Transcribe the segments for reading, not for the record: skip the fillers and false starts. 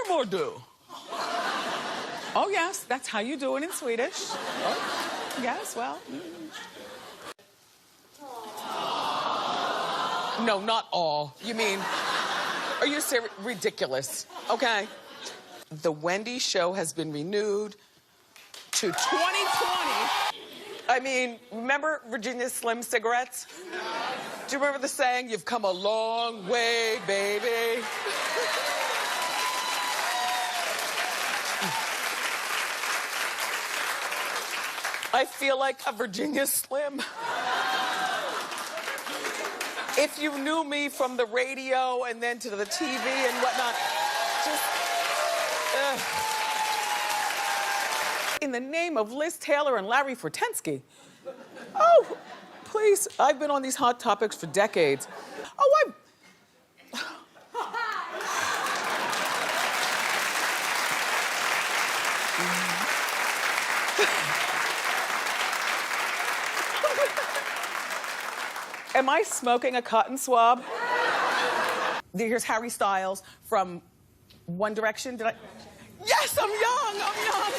farmor do? Oh, yes, that's how you do it in Swedish. Oh, yes, well. No, not all. You mean, are you serious? Ridiculous, okay? The Wendy show has been renewed to 2020. I mean, remember Virginia Slim cigarettes? Do you remember the saying, you've come a long way, baby? I feel like a Virginia Slim. If you knew me from the radio and then to the TV and whatnot, just... In the name of Liz Taylor and Larry Fortensky. Oh, please, I've been on these hot topics for decades. Oh, Am I smoking a cotton swab? Here's Harry Styles from One Direction. Did I? Yes, I'm young, I'm young.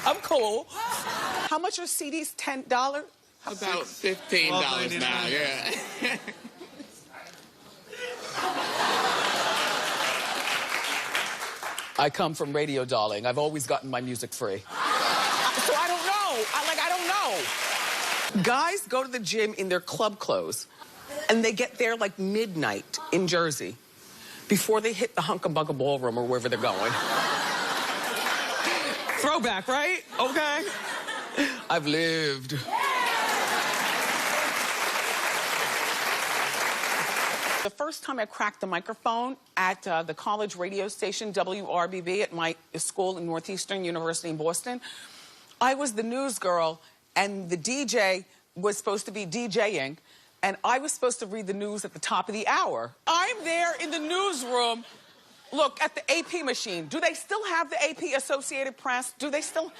I'm cool. How much are CDs? $10? About $15 now, yeah. I come from radio, darling. I've always gotten my music free. So I don't know. I don't know. Guys go to the gym in their club clothes, and they get there like midnight in Jersey before they hit the Hunka-Bunka Ballroom or wherever they're going. Throwback, right? Okay. I've lived. The first time I cracked the microphone at the college radio station, WRBB, at my school in Northeastern University in Boston, I was the news girl, and the DJ was supposed to be DJing, and I was supposed to read the news at the top of the hour. I'm there in the newsroom. Look, at the AP machine. Do they still have the AP, Associated Press? Do they still?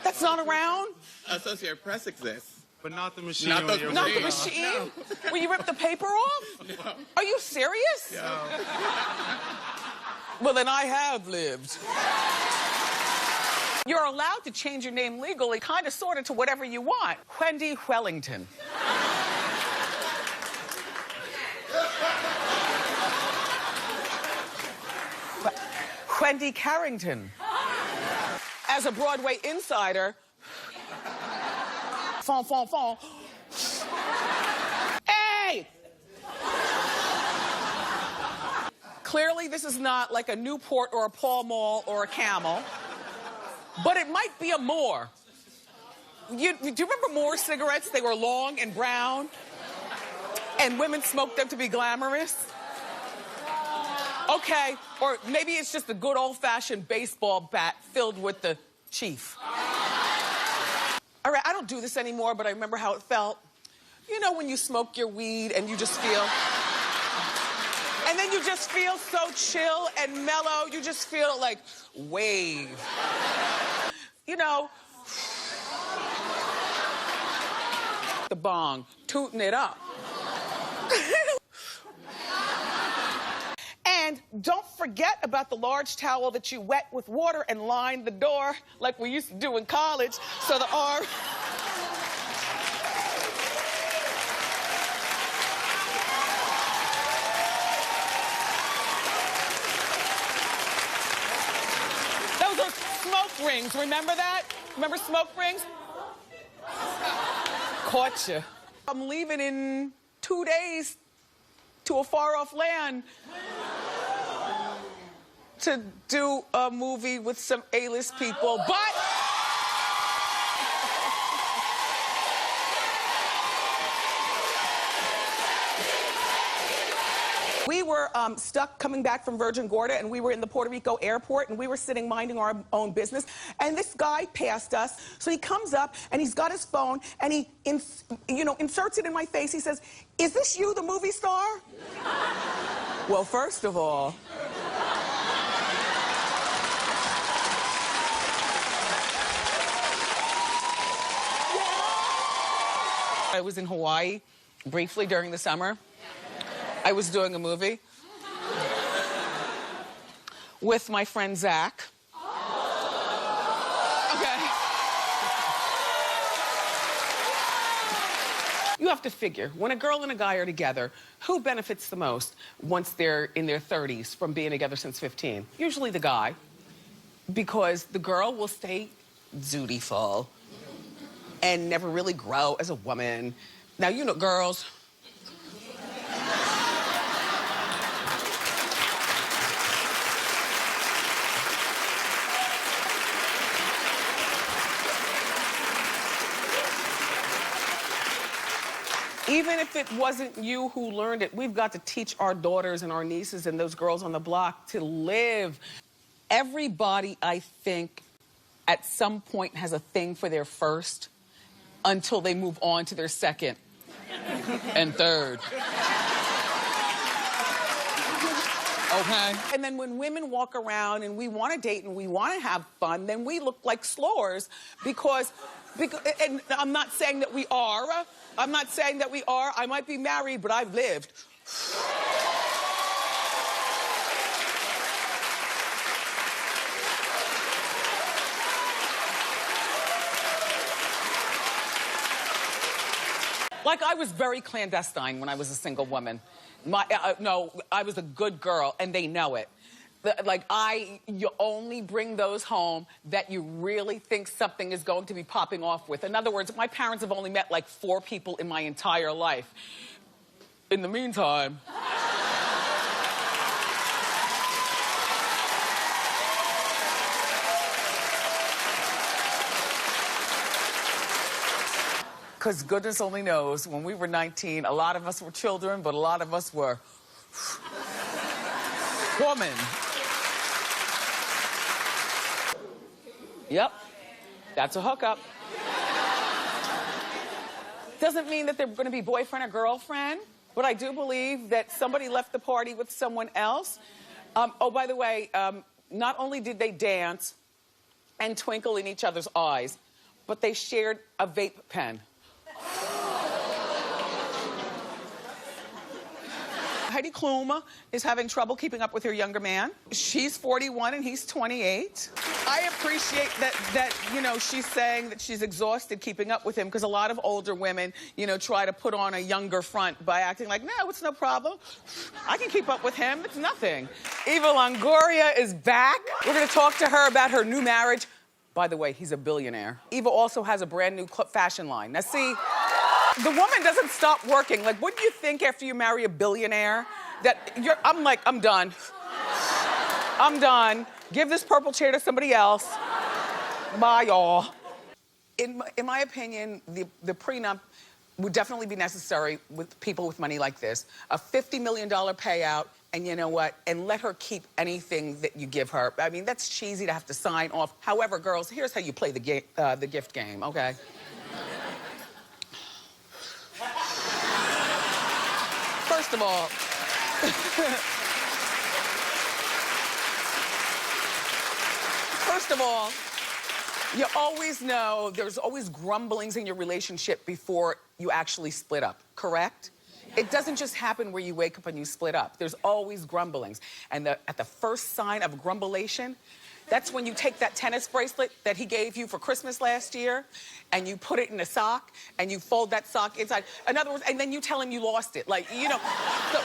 That's not around? Associated Press exists. But not the machine. Not the machine? No. Will you rip the paper off? No. Are you serious? No. Well, then I have lived. You're allowed to change your name legally, kind of, sort of, to whatever you want. Wendy Wellington. Wendy Carrington. As a Broadway insider, fon, fon, fon. Hey! Clearly, this is not like a Newport or a Pall Mall or a Camel, but it might be a Moore. Do you remember Moore cigarettes? They were long and brown, and women smoked them to be glamorous. Okay, or maybe it's just a good old-fashioned baseball bat filled with the chief. All right, I don't do this anymore, but I remember how it felt. You know when you smoke your weed and you just feel... And then you just feel so chill and mellow. You just feel like, wave. You know... The bong, tooting it up. And don't forget about the large towel that you wet with water and line the door like we used to do in college, so the arm... Those are smoke rings, remember that? Remember smoke rings? Caught you. I'm leaving in 2 days to a far-off land to do a movie with some A-list people, but... We were stuck coming back from Virgin Gorda, and we were in the Puerto Rico airport, and we were sitting minding our own business, and this guy passed us. So he comes up, and he's got his phone, and he inserts it in my face. He says, "Is this you, the movie star?" Well, first of all... I was in Hawaii, briefly during the summer. I was doing a movie with my friend Zach. Okay. You have to figure, when a girl and a guy are together, who benefits the most once they're in their 30s from being together since 15? Usually the guy, because the girl will stay dutiful and never really grow as a woman. Now, you know, girls. Even if it wasn't you who learned it, we've got to teach our daughters and our nieces and those girls on the block to live. Everybody, I think, at some point has a thing for their first until they move on to their second and third. Okay? And then when women walk around and we want to date and we want to have fun, then we look like slores because and I'm not saying that we are. I'm not saying that we are. I might be married, but I've lived. Like, I was very clandestine when I was a single woman. No, I was a good girl, and they know it. You only bring those home that you really think something is going to be popping off with. In other words, my parents have only met like 4 people in my entire life. In the meantime... Because goodness only knows, when we were 19, a lot of us were children, but a lot of us were woman. Yep, that's a hookup. Doesn't mean that they're going to be boyfriend or girlfriend, but I do believe that somebody left the party with someone else. Oh, by the way, not only did they dance and twinkle in each other's eyes, but they shared a vape pen. Heidi Klum is having trouble keeping up with her younger man. She's 41 and he's 28. I appreciate that you know, she's saying that she's exhausted keeping up with him, because a lot of older women, you know, try to put on a younger front by acting like, no, it's no problem. I can keep up with him. It's nothing. Eva Longoria is back. We're going to talk to her about her new marriage. By the way, he's a billionaire. Eva also has a brand new fashion line. Now, see, the woman doesn't stop working. Like, wouldn't you think after you marry a billionaire that I'm done. I'm done. Give this purple chair to somebody else. Bye, y'all. In my opinion, the prenup would definitely be necessary with people with money like this. A $50 million payout, and you know what? And let her keep anything that you give her. I mean, that's cheesy to have to sign off. However, girls, here's how you play the gift game, okay? First of all, you always know there's always grumblings in your relationship before you actually split up, correct? It doesn't just happen where you wake up and you split up. There's always grumblings. And at the first sign of grumbulation, that's when you take that tennis bracelet that he gave you for Christmas last year and you put it in a sock and you fold that sock inside. In other words, and then you tell him you lost it. Like, you know, so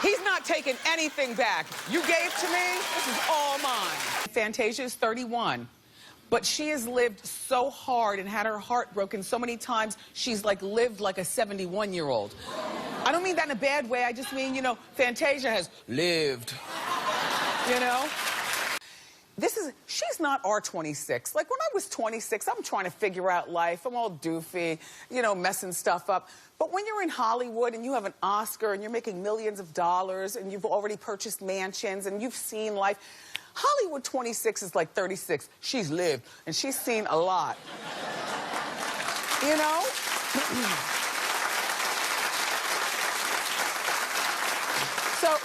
he's not taking anything back. You gave to me, this is all mine. Fantasia is 31. But she has lived so hard and had her heart broken so many times, she's like lived like a 71-year-old. I don't mean that in a bad way, I just mean, you know, Fantasia has lived, you know? She's not our 26. Like, when I was 26, I'm trying to figure out life. I'm all doofy, you know, messing stuff up. But when you're in Hollywood and you have an Oscar and you're making millions of dollars and you've already purchased mansions and you've seen life, Hollywood 26 is like 36. She's lived and she's seen a lot. You know? So,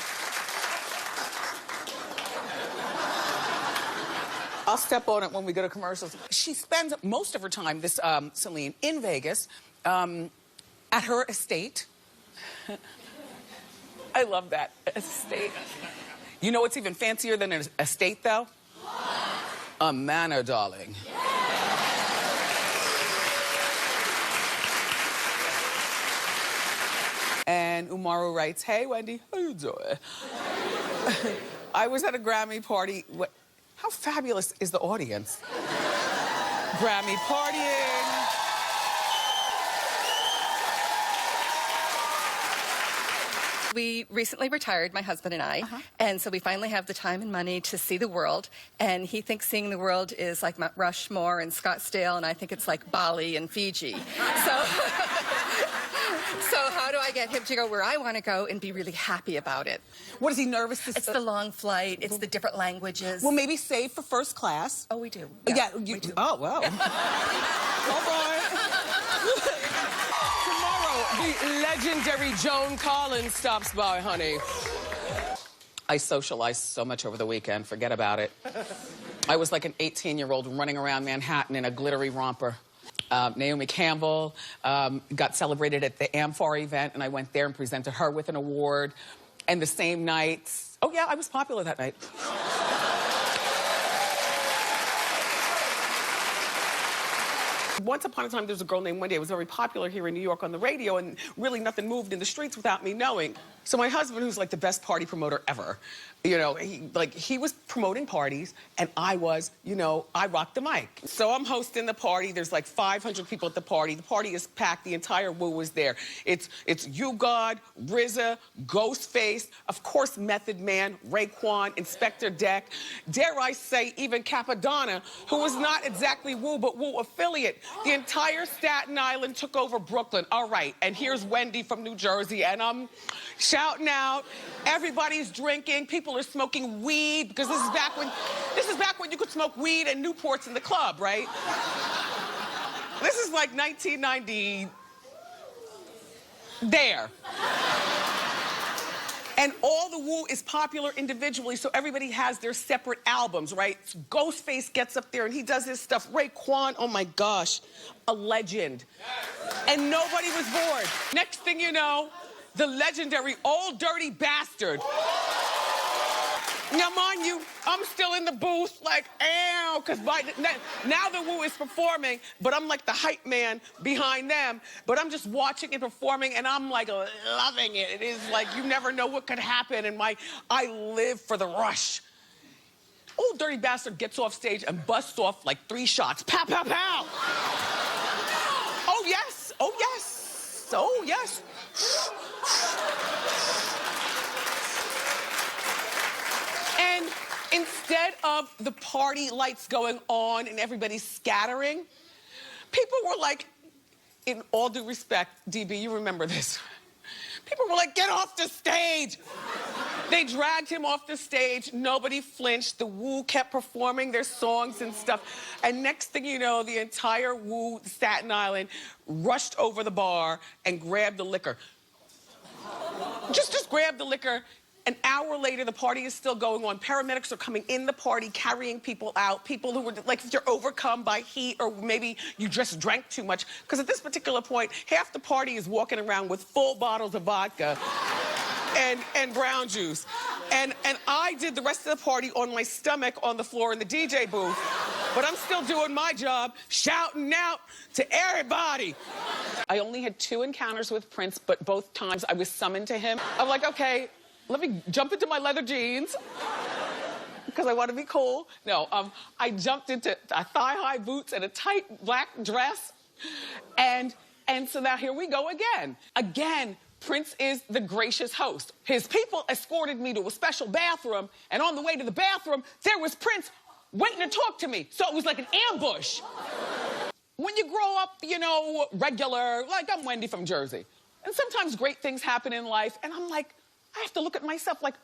I'll step on it when we go to commercials. She spends most of her time, Celine, in Vegas, at her estate. I love that. Estate. You know what's even fancier than an estate, though? A manor, darling. And Umaru writes, hey, Wendy, how you doing? I was at a Grammy party. How fabulous is the audience? Grammy partying. We recently retired, my husband and I, and so we finally have the time and money to see the world, and he thinks seeing the world is like Mount Rushmore and Scottsdale, and I think it's like Bali and Fiji. So, so how do I get him to go where I want to go and be really happy about it? What, is he nervous to It's the long flight, it's the different languages. Well, maybe save for first class. Oh, we do. Yeah, we do. Oh, wow. All right. Tomorrow, the legendary Joan Collins stops by, honey. I socialized so much over the weekend, forget about it. I was like an 18-year-old running around Manhattan in a glittery romper. Naomi Campbell got celebrated at the Amphar event, and I went there and presented her with an award. And the same night, oh yeah, I was popular that night. Once upon a time, there was a girl named Wendy. I was very popular here in New York on the radio, and really nothing moved in the streets without me knowing. So my husband, who's like the best party promoter ever, you know, he was promoting parties, and I was, you know, I rocked the mic. So I'm hosting the party. There's like 500 people at the party. The party is packed. The entire Wu is there. It's You God, RZA, Ghostface, of course, Method Man, Raekwon, Inspector Deck, dare I say, even Capadonna, who was not exactly Wu, but Wu affiliate. The entire Staten Island took over Brooklyn. All right, and here's Wendy from New Jersey, and I'm shouting out. Everybody's drinking. People are smoking weed, because this is back when you could smoke weed and Newports in the club, right? This is like 1990. There. And all the Wu is popular individually, so everybody has their separate albums, right? So Ghostface gets up there and he does his stuff. Raekwon, oh my gosh, a legend. And nobody was bored. Next thing you know, the legendary Old Dirty Bastard. Now, mind you, I'm still in the booth like, ow, because now the Wu is performing, but I'm like the hype man behind them, but I'm just watching it performing, and I'm like loving it. It is like you never know what could happen, and I live for the rush. Old Dirty Bastard gets off stage and busts off like 3 shots. Pow, pow, pow. Oh, yes. Oh, yes. Oh, yes. And instead of the party lights going on and everybody scattering, people were like, in all due respect, DB, you remember this. People were like, get off the stage. They dragged him off the stage. Nobody flinched. The Wu kept performing their songs and stuff. And next thing you know, the entire Wu, Staten Island, rushed over the bar and grabbed the liquor. Just grab the liquor. An hour later, the party is still going on. Paramedics are coming in the party, carrying people out. People who were, like, if you're overcome by heat or maybe you just drank too much. Because at this particular point, half the party is walking around with full bottles of vodka and brown juice. And I did the rest of the party on my stomach on the floor in the DJ booth. But I'm still doing my job, shouting out to everybody. I only had 2 encounters with Prince, but both times I was summoned to him. I'm like, okay, let me jump into my leather jeans because I want to be cool. No, I jumped into thigh-high boots and a tight black dress. And so now here we go again. Again, Prince is the gracious host. His people escorted me to a special bathroom, and on the way to the bathroom, there was Prince waiting to talk to me. So it was like an ambush. When you grow up, you know, regular, like I'm Wendy from Jersey, and sometimes great things happen in life, and I'm like, I have to look at myself like,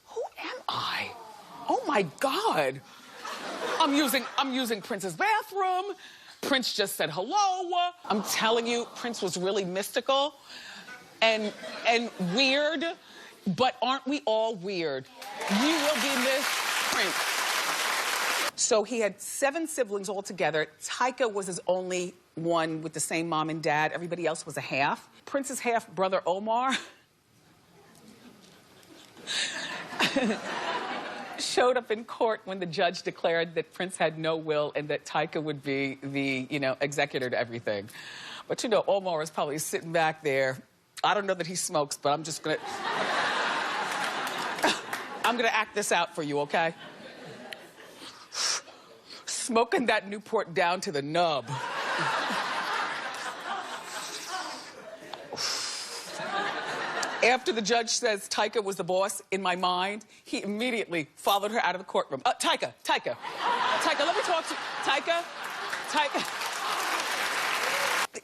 who am I? Oh my God. I'm using Prince's bathroom. Prince just said hello. I'm telling you, Prince was really mystical and weird, but aren't we all weird? You will be missed, Prince. So he had 7 siblings altogether. Tyka was his only one with the same mom and dad. Everybody else was a half. Prince's half-brother, Omar, showed up in court when the judge declared that Prince had no will and that Tyka would be the, executor to everything. But, Omar is probably sitting back there. I don't know that he smokes, but I'm just gonna... I'm gonna act this out for you, okay? Smoking that Newport down to the nub. After the judge says Tyka was the boss, in my mind, he immediately followed her out of the courtroom. Tyka, let me talk to you. Tyka.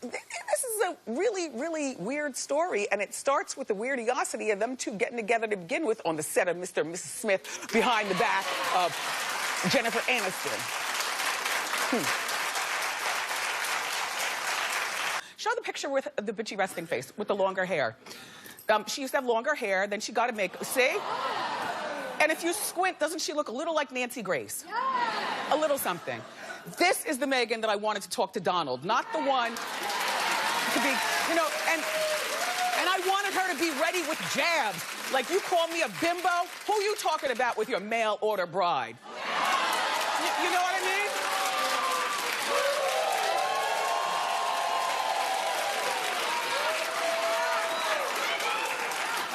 This is a really, really weird story, and it starts with the weirdosity of them two getting together to begin with on the set of Mr. and Mrs. Smith behind the back of Jennifer Aniston. Show the picture with the bitchy resting face with the longer hair. She used to have longer hair, then she got a makeup. See? And if you squint, doesn't she look a little like Nancy Grace? A little something. This is the Megan that I wanted to talk to Donald, not the one to be, and I wanted her to be ready with jabs. Like, you call me a bimbo? Who are you talking about with your mail order bride? You know what I mean?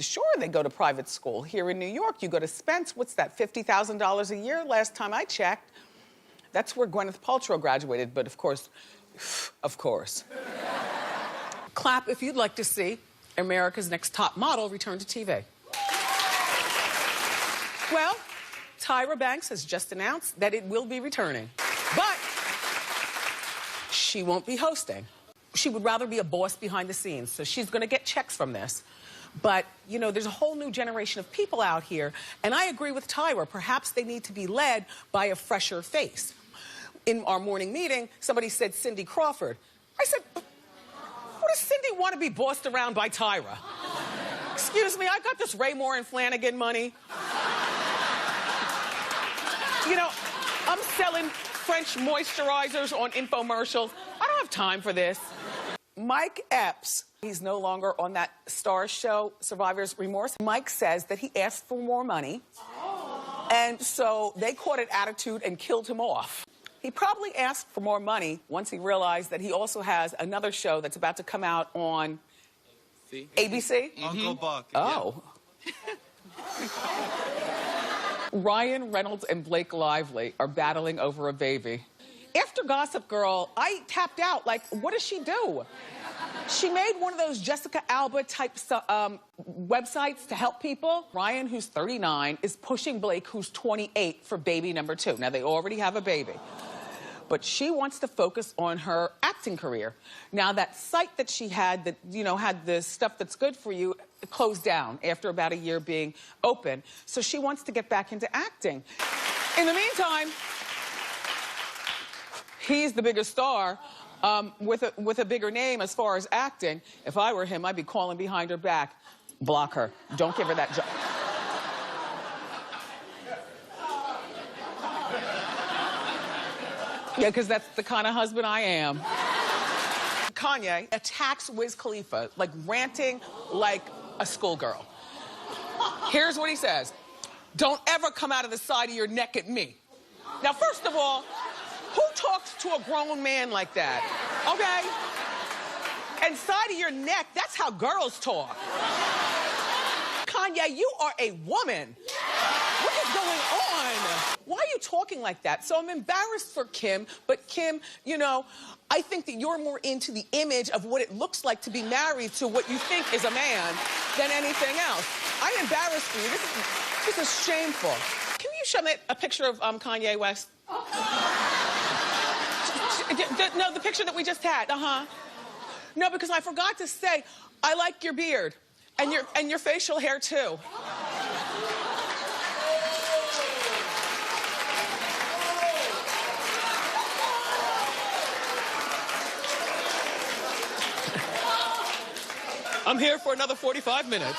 Sure, they go to private school. Here in New York, you go to Spence. What's that, $50,000 a year? Last time I checked. That's where Gwyneth Paltrow graduated, but of course. Clap if you'd like to see America's Next Top Model return to TV. Well, Tyra Banks has just announced that it will be returning, but she won't be hosting. She would rather be a boss behind the scenes, so she's gonna get checks from this. But, there's a whole new generation of people out here, and I agree with Tyra. Perhaps they need to be led by a fresher face. In our morning meeting, somebody said Cindy Crawford. I said, what does Cindy want to be bossed around by Tyra? Excuse me, I got this Raymore and Flanagan money. I'm selling French moisturizers on infomercials. I don't have time for this. Mike Epps, he's no longer on that Star show, Survivor's Remorse. Mike says that he asked for more money, and so they caught an attitude and killed him off. He probably asked for more money once he realized that he also has another show that's about to come out on ABC? Uncle Buck. Oh. Yeah. Ryan Reynolds and Blake Lively are battling over a baby. After Gossip Girl, I tapped out. Like, what does she do? She made one of those Jessica Alba type websites to help people. Ryan, who's 39, is pushing Blake, who's 28, for baby number 2. Now, they already have a baby. But she wants to focus on her acting career. Now, that site that she had that, had the stuff that's good for you closed down after about a year being open. So she wants to get back into acting. In the meantime, he's the biggest star with a bigger name as far as acting. If I were him, I'd be calling behind her back. Block her. Don't give her that job. Yeah, because that's the kind of husband I am. Kanye attacks Wiz Khalifa, like ranting like a schoolgirl. Here's what he says. Don't ever come out of the side of your neck at me. Now, first of all, who talks to a grown man like that? Okay? And side of your neck, that's how girls talk. Kanye, you are a woman. What is going on? Why are you talking like that? So I'm embarrassed for Kim, but Kim, I think that you're more into the image of what it looks like to be married to what you think is a man than anything else. I'm embarrassed for you. This is shameful. Can you show me a picture of Kanye West? No, the picture that we just had. No, because I forgot to say, I like your beard and your facial hair too. I'm here for another 45 minutes.